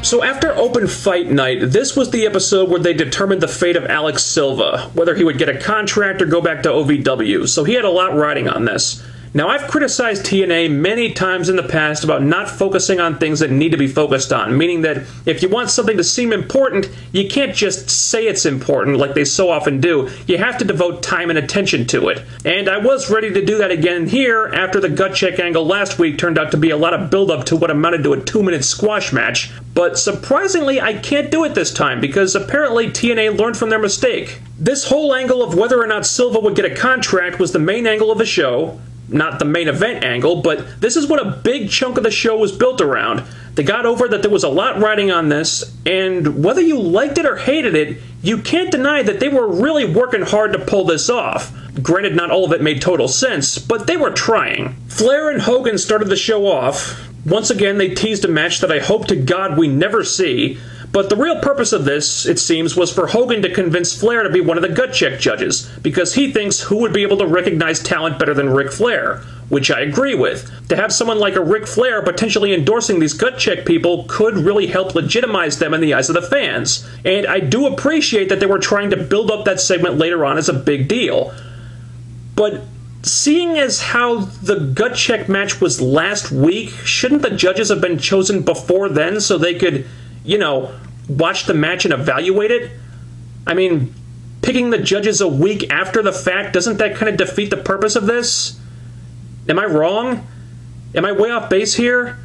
So after open fight night, this was the episode where they determined the fate of Alex Silva, whether he would get a contract or go back to OVW, so he had a lot riding on this. Now, I've criticized TNA many times in the past about not focusing on things that need to be focused on, meaning that if you want something to seem important, you can't just say it's important like they so often do. You have to devote time and attention to it. And I was ready to do that again here after the gut check angle last week turned out to be a lot of build-up to what amounted to a 2-minute squash match. But surprisingly, I can't do it this time because apparently TNA learned from their mistake. This whole angle of whether or not Silva would get a contract was the main angle of the show. Not the main event angle, but this is what a big chunk of the show was built around. They got over that there was a lot riding on this, and whether you liked it or hated it, you can't deny that they were really working hard to pull this off. Granted, not all of it made total sense, but they were trying. Flair and Hogan started the show off. Once again, they teased a match that I hope to God we never see. But the real purpose of this, it seems, was for Hogan to convince Flair to be one of the gut check judges, because he thinks who would be able to recognize talent better than Ric Flair, which I agree with. To have someone like a Ric Flair potentially endorsing these gut check people could really help legitimize them in the eyes of the fans, and I do appreciate that they were trying to build up that segment later on as a big deal. But seeing as how the gut check match was last week, shouldn't the judges have been chosen before then so they could, you know, watch the match and evaluate it? I mean, picking the judges a week after the fact, doesn't that kind of defeat the purpose of this? Am I wrong? Am I way off base here?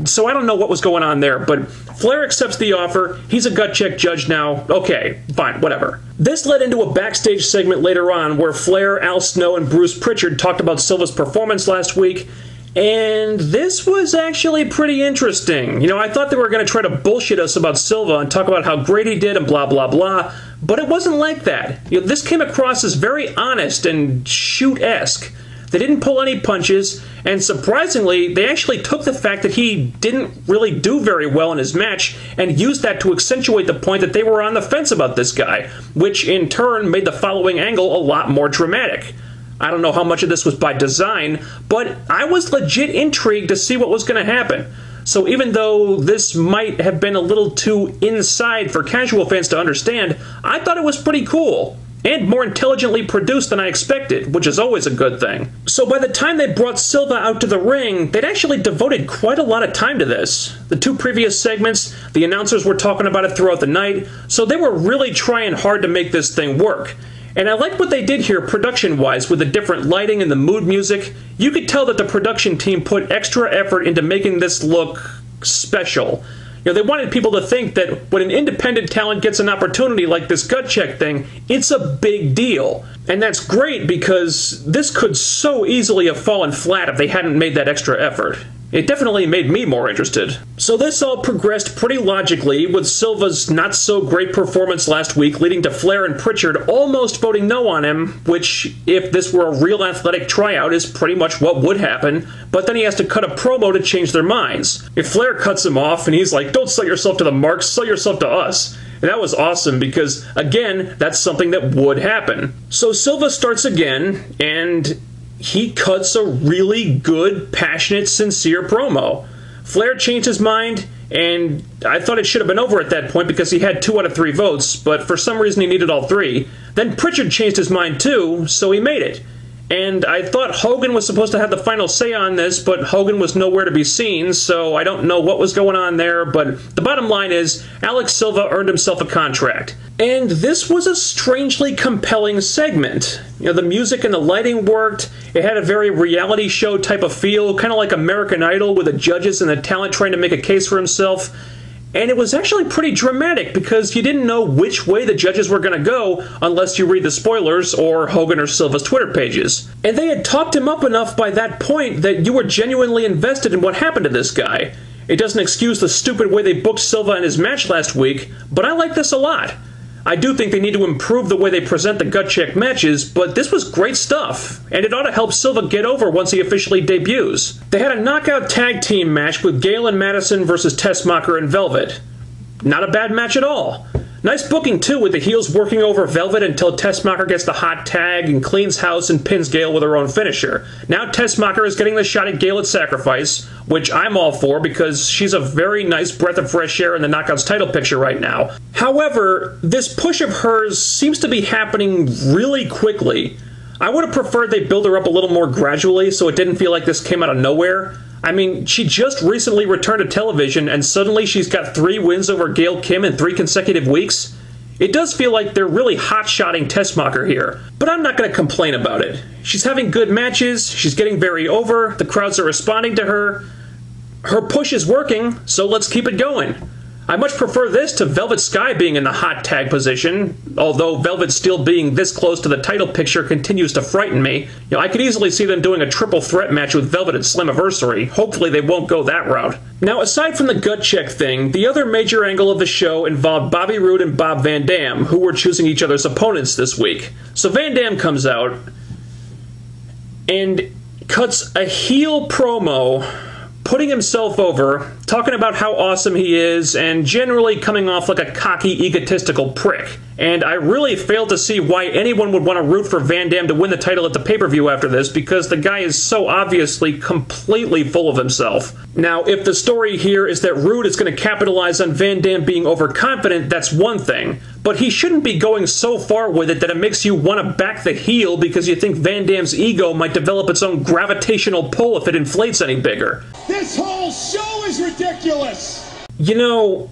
So I don't know what was going on there, but Flair accepts the offer. He's a gut check judge now. Okay, fine, whatever. This led into a backstage segment later on where Flair, Al Snow, and Bruce Pritchard talked about Silva's performance last week. And this was actually pretty interesting. You know, I thought they were going to try to bullshit us about Silva and talk about how great he did and blah, blah, blah. But it wasn't like that. You know, this came across as very honest and shoot-esque. They didn't pull any punches, and surprisingly, they actually took the fact that he didn't really do very well in his match and used that to accentuate the point that they were on the fence about this guy, which in turn made the following angle a lot more dramatic. I don't know how much of this was by design, but I was legit intrigued to see what was going to happen. So even though this might have been a little too inside for casual fans to understand, I thought it was pretty cool. And more intelligently produced than I expected, which is always a good thing. So by the time they brought Silva out to the ring, they'd actually devoted quite a lot of time to this. The 2 previous segments, the announcers were talking about it throughout the night, so they were really trying hard to make this thing work. And I liked what they did here production-wise with the different lighting and the mood music. You could tell that the production team put extra effort into making this look special. You know, they wanted people to think that when an independent talent gets an opportunity like this gut check thing, it's a big deal. And that's great because this could so easily have fallen flat if they hadn't made that extra effort. It definitely made me more interested. So this all progressed pretty logically, with Silva's not-so-great performance last week leading to Flair and Pritchard almost voting no on him, which, if this were a real athletic tryout, is pretty much what would happen, but then he has to cut a promo to change their minds. If Flair cuts him off and he's like, "Don't sell yourself to the marks, sell yourself to us." And that was awesome because, again, that's something that would happen. So Silva starts again, and he cuts a really good, passionate, sincere promo. Flair changed his mind, and I thought it should have been over at that point because he had 2 out of 3 votes, but for some reason he needed all 3. Then Pritchard changed his mind too, so he made it. And I thought Hogan was supposed to have the final say on this, but Hogan was nowhere to be seen, so I don't know what was going on there, but the bottom line is, Alex Silva earned himself a contract. And this was a strangely compelling segment. You know, the music and the lighting worked, it had a very reality show type of feel, kind of like American Idol with the judges and the talent trying to make a case for himself. And it was actually pretty dramatic because you didn't know which way the judges were going to go unless you read the spoilers or Hogan or Silva's Twitter pages. And they had talked him up enough by that point that you were genuinely invested in what happened to this guy. It doesn't excuse the stupid way they booked Silva in his match last week, but I like this a lot. I do think they need to improve the way they present the gut check matches, but this was great stuff, and it ought to help Silva get over once he officially debuts. They had a knockout tag team match with Gale and Madison versus Tessmacher and Velvet. Not a bad match at all. Nice booking, too, with the heels working over Velvet until Tessmacher gets the hot tag and cleans house and pins Gail with her own finisher. Now Tessmacher is getting the shot at Gail at Sacrifice, which I'm all for because she's a very nice breath of fresh air in the Knockouts title picture right now. However, this push of hers seems to be happening really quickly. I would have preferred they build her up a little more gradually so it didn't feel like this came out of nowhere. I mean, she just recently returned to television and suddenly she's got 3 wins over Gail Kim in 3 consecutive weeks. It does feel like they're really hot-shotting Tessmacher here, but I'm not going to complain about it. She's having good matches, she's getting very over, the crowds are responding to her. Her push is working, so let's keep it going. I much prefer this to Velvet Sky being in the hot tag position, although Velvet still being this close to the title picture continues to frighten me. I could easily see them doing a triple threat match with Velvet at Slammiversary. Hopefully they won't go that route. Now, aside from the gut check thing, the other major angle of the show involved Bobby Roode and Bob Van Dam, who were choosing each other's opponents this week. So Van Dam comes out and cuts a heel promo putting himself over, talking about how awesome he is, and generally coming off like a cocky, egotistical prick. And I really fail to see why anyone would want to root for Van Dam to win the title at the pay-per-view after this, because the guy is so obviously completely full of himself. Now, if the story here is that Roode is going to capitalize on Van Dam being overconfident, that's one thing. But he shouldn't be going so far with it that it makes you want to back the heel because you think Van Dam's ego might develop its own gravitational pull if it inflates any bigger. This whole show is ridiculous! You know,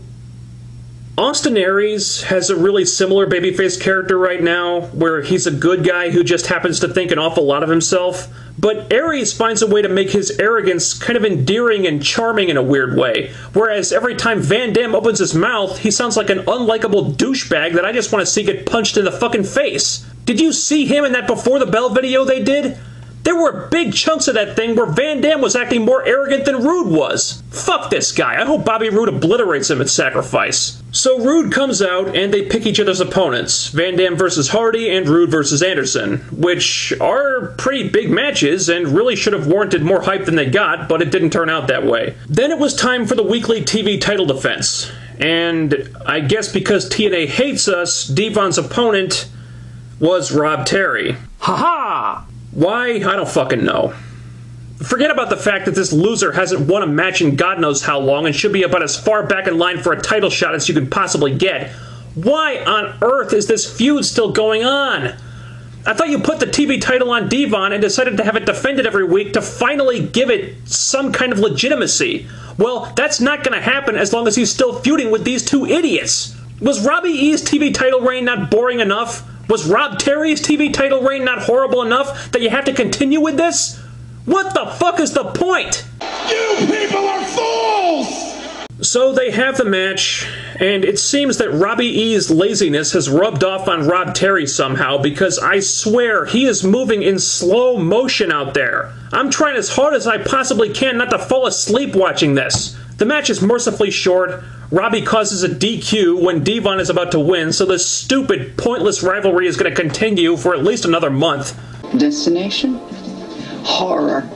Austin Aries has a really similar babyface character right now, where he's a good guy who just happens to think an awful lot of himself. But Aries finds a way to make his arrogance kind of endearing and charming in a weird way, whereas every time Van Dam opens his mouth, he sounds like an unlikable douchebag that I just want to see get punched in the fucking face. Did you see him in that Before the Bell video they did? There were big chunks of that thing where Van Dam was acting more arrogant than Roode was. Fuck this guy. I hope Bobby Roode obliterates him at Sacrifice. So Roode comes out and they pick each other's opponents. Van Dam versus Hardy and Roode versus Anderson, which are pretty big matches and really should have warranted more hype than they got, but it didn't turn out that way. Then it was time for the weekly TV title defense. And I guess because TNA hates us, Devon's opponent was Rob Terry. Ha-ha! Why? I don't fucking know. Forget about the fact that this loser hasn't won a match in God knows how long and should be about as far back in line for a title shot as you could possibly get. Why on earth is this feud still going on? I thought you put the TV title on Devon and decided to have it defended every week to finally give it some kind of legitimacy. Well, that's not going to happen as long as he's still feuding with these two idiots. Was Robbie E's TV title reign not boring enough? Was Rob Terry's TV title reign not horrible enough that you have to continue with this? What the fuck is the point? You people are fools! So they have the match, and it seems that Robbie E's laziness has rubbed off on Rob Terry somehow, because I swear he is moving in slow motion out there. I'm trying as hard as I possibly can not to fall asleep watching this. The match is mercifully short. Robbie causes a DQ when Devon is about to win, so this stupid, pointless rivalry is going to continue for at least another month. Destination? Horror.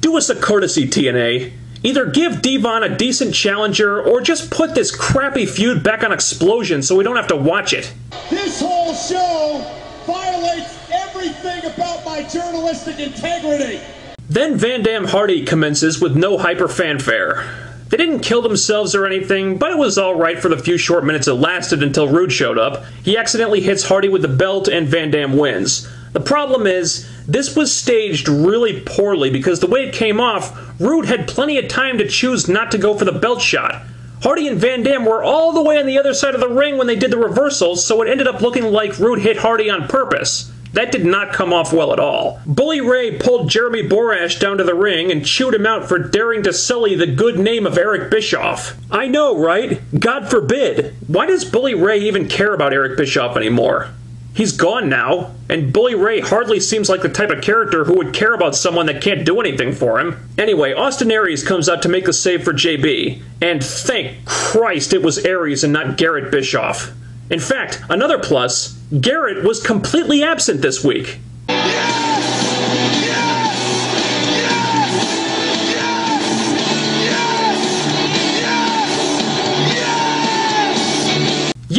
Do us a courtesy, TNA. Either give Devon a decent challenger, or just put this crappy feud back on Explosion so we don't have to watch it. This whole show violates everything about my journalistic integrity. Then Van Dam Hardy commences with no hyper fanfare. They didn't kill themselves or anything, but it was alright for the few short minutes it lasted until Roode showed up. He accidentally hits Hardy with the belt and Van Dam wins. The problem is, this was staged really poorly because the way it came off, Roode had plenty of time to choose not to go for the belt shot. Hardy and Van Dam were all the way on the other side of the ring when they did the reversals, so it ended up looking like Roode hit Hardy on purpose. That did not come off well at all. Bully Ray pulled Jeremy Borash down to the ring and chewed him out for daring to sully the good name of Eric Bischoff. I know, right? God forbid. Why does Bully Ray even care about Eric Bischoff anymore? He's gone now, and Bully Ray hardly seems like the type of character who would care about someone that can't do anything for him. Anyway, Austin Aries comes out to make the save for JB, and thank Christ it was Aries and not Garrett Bischoff. In fact, another plus, Garrett was completely absent this week.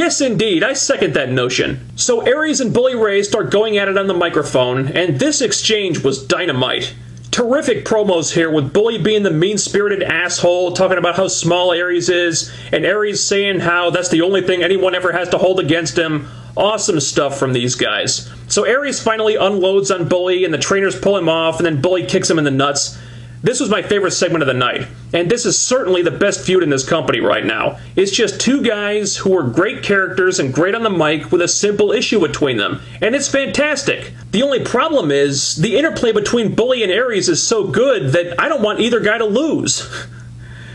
Yes, indeed, I second that notion. So Aries and Bully Ray start going at it on the microphone, and this exchange was dynamite. Terrific promos here, with Bully being the mean-spirited asshole, talking about how small Aries is, and Aries saying how that's the only thing anyone ever has to hold against him. Awesome stuff from these guys. So Aries finally unloads on Bully, and the trainers pull him off, and then Bully kicks him in the nuts. This was my favorite segment of the night, and this is certainly the best feud in this company right now. It's just two guys who are great characters and great on the mic with a simple issue between them, and it's fantastic. The only problem is, the interplay between Bully and Aries is so good that I don't want either guy to lose.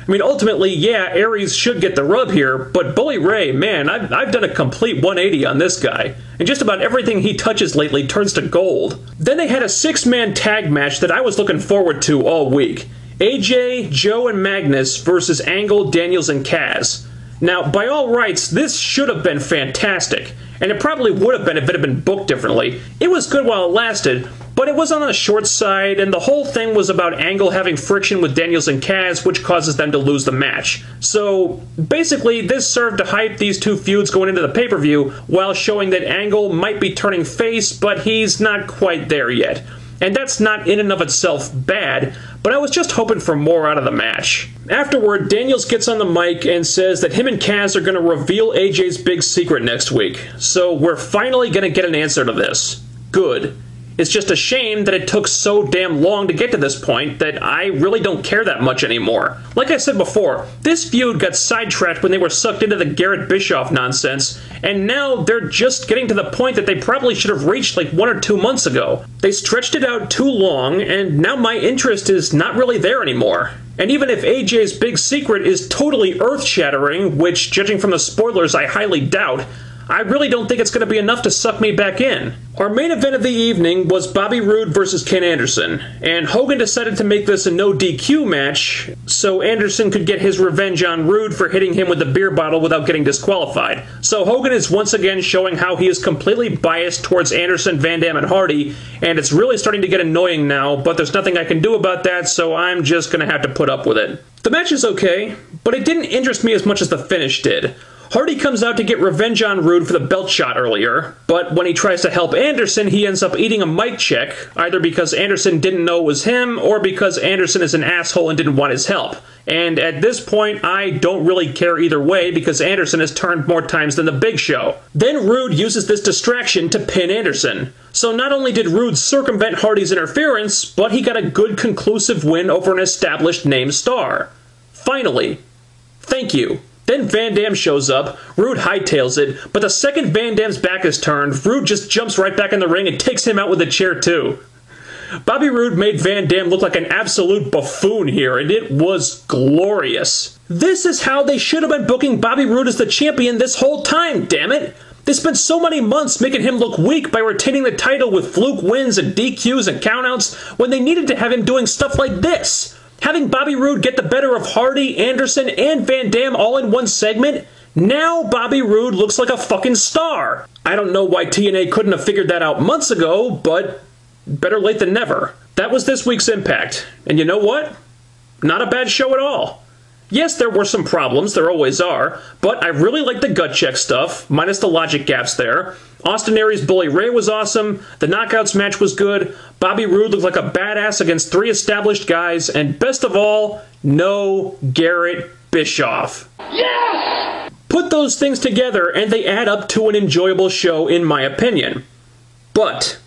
I mean, ultimately, yeah, Aries should get the rub here, but Bully Ray, man, I've done a complete 180 on this guy, and just about everything he touches lately turns to gold. Then they had a 6-man tag match that I was looking forward to all week. AJ, Joe, and Magnus versus Angle, Daniels, and Kaz. Now, by all rights, this should have been fantastic, and it probably would have been if it had been booked differently. It was good while it lasted, but it was on the short side, and the whole thing was about Angle having friction with Daniels and Kaz, which causes them to lose the match. So, basically, this served to hype these two feuds going into the pay-per-view, while showing that Angle might be turning face, but he's not quite there yet. And that's not in and of itself bad, but I was just hoping for more out of the match. Afterward, Daniels gets on the mic and says that him and Kaz are going to reveal AJ's big secret next week. So we're finally going to get an answer to this. Good. It's just a shame that it took so damn long to get to this point that I really don't care that much anymore. Like I said before, this feud got sidetracked when they were sucked into the Garrett Bischoff nonsense, and now they're just getting to the point that they probably should have reached like 1 or 2 months ago. They stretched it out too long, and now my interest is not really there anymore. And even if AJ's big secret is totally earth-shattering, which, judging from the spoilers, I highly doubt, I really don't think it's going to be enough to suck me back in. Our main event of the evening was Bobby Roode versus Ken Anderson, and Hogan decided to make this a no DQ match so Anderson could get his revenge on Roode for hitting him with the beer bottle without getting disqualified. So Hogan is once again showing how he is completely biased towards Anderson, Van Dam, and Hardy, and it's really starting to get annoying now, but there's nothing I can do about that, so I'm just going to have to put up with it. The match is okay, but it didn't interest me as much as the finish did. Hardy comes out to get revenge on Roode for the belt shot earlier, but when he tries to help Anderson, he ends up eating a mic check, either because Anderson didn't know it was him, or because Anderson is an asshole and didn't want his help. And at this point, I don't really care either way, because Anderson has turned more times than the Big Show. Then Roode uses this distraction to pin Anderson. So not only did Roode circumvent Hardy's interference, but he got a good conclusive win over an established name star. Finally. Thank you. Then Van Dam shows up, Roode hightails it, but the second Van Dam's back is turned, Roode just jumps right back in the ring and takes him out with a chair too. Bobby Roode made Van Dam look like an absolute buffoon here, and it was glorious. This is how they should have been booking Bobby Roode as the champion this whole time, damn it! They spent so many months making him look weak by retaining the title with fluke wins and DQs and countouts when they needed to have him doing stuff like this. Having Bobby Roode get the better of Hardy, Anderson, and Van Dam all in one segment, now Bobby Roode looks like a fucking star. I don't know why TNA couldn't have figured that out months ago, but better late than never. That was this week's Impact, and you know what? Not a bad show at all. Yes, there were some problems, there always are, but I really liked the gut check stuff, minus the logic gaps there. Austin Aries Bully Ray was awesome, the Knockouts match was good, Bobby Roode looked like a badass against 3 established guys, and best of all, no Garrett Bischoff. Yes! Put those things together and they add up to an enjoyable show in my opinion. But